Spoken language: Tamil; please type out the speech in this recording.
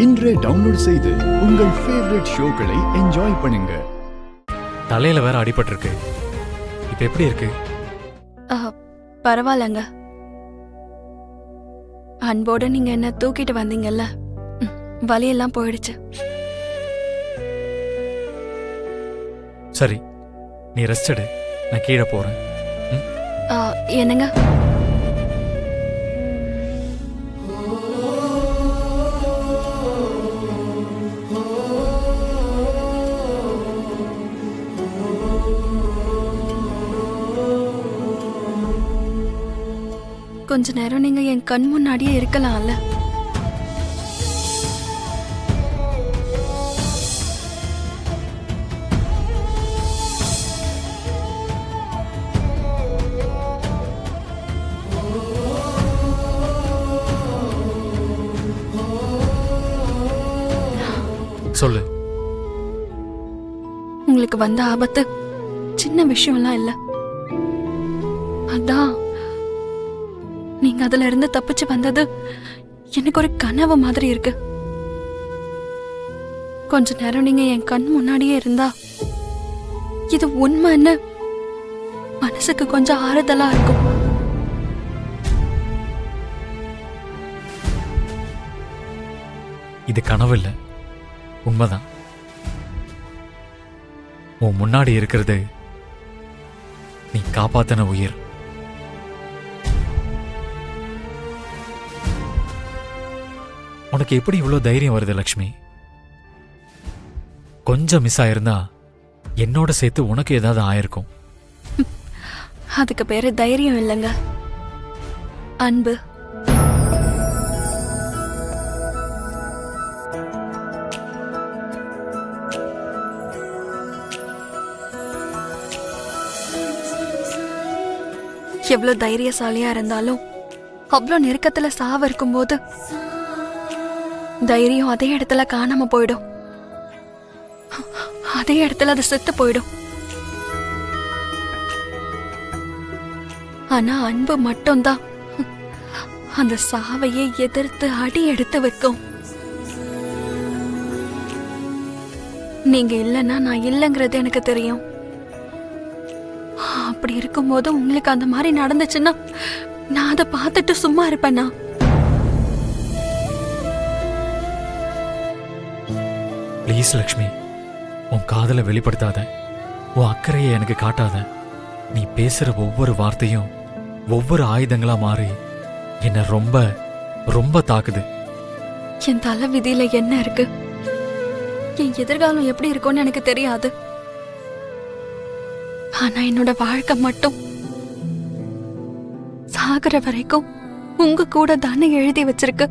இன்றே டவுன்லோட் செய்து உங்கள் ஃபேவரட் ஷோக்களை என்ஜாய் பண்ணுங்க. தலையில வேற அடிபட்டிருக்கு. இப்ப எப்படி இருக்கு? பரவாயில்லங்க. அன்போட நீங்க என்ன தூக்கிட்டு வந்தீங்கல்ல, வலியெல்லாம் போயிடுச்சு. சரி, நீ ரெஸ்ட் எடு, நான் கீழே போறேன். என்னங்க? கொஞ்ச நேரம் நீங்க என் கண் முன்னாடியே இருக்கலாம்ல. சொல்லு. உங்களுக்கு வந்த ஆபத்து சின்ன விஷயம்லாம் இல்ல. அதான் நீங்க அதுல இருந்து தப்பிச்சு வந்தது எனக்கு ஒரு கனவு மாதிரி இருக்கு. கொஞ்ச நேரம் நீங்க என் கண் முன்னாடியே இருந்தா இது உண்மைன்னு மனசுக்கு கொஞ்சம் ஆறுதலா இருக்கும். இது கனவு இல்ல, உண்மைதான். உன் முன்னாடி இருக்கிறது நீ காப்பாத்தின உயிர். உனக்கு எப்படி இவ்வளவு தைரியம் வருது லக்ஷ்மி? கொஞ்சம் மிஸ் ஆயிருந்தா என்னோட சேர்த்து உனக்கு ஏதாவது ஆயிருக்கும். அதுக்கு பேரு தைரியம் இல்லைங்க, அன்பு. எவ்வளவு தைரியசாலியா இருந்தாலும் அவ்வளவு நெருக்கத்துல சாவு இருக்கும்போது தைரியம் அதே இடத்துல காணாம போயிடும். அதே இடத்துல அது செத்து போயிடும். ஆனா அன்பு மட்டும்தான் அந்த சாவையை எதிர்த்து அடி எடுத்து வைக்கும். நீங்க இல்லைன்னா நான் இல்லைங்கிறது எனக்கு தெரியும். அப்படி இருக்கும்போது உங்களுக்கு அந்த மாதிரி நடந்துச்சுன்னா நான் அதை பார்த்துட்டு சும்மா இருப்பேனா? ப்ளீஸ் லக்ஷ்மி, உன் காதலை வெளிப்படுத்தாத, உன் அக்கறையை எனக்கு காட்டாத. நீ பேசுற ஒவ்வொரு வார்த்தையும் ஒவ்வொரு ஆயுதங்களா மாறி என்ன ரொம்ப ரொம்ப தாக்குது. என் தலை விதியில என்ன இருக்கு, என் எதிர்காலம் எப்படி இருக்கும்னு எனக்கு தெரியாது. ஆனா என்னோட வாழ்க்கை மட்டும் சாகுற வரைக்கும் உங்க கூட தானே எழுதி வச்சிருக்கு.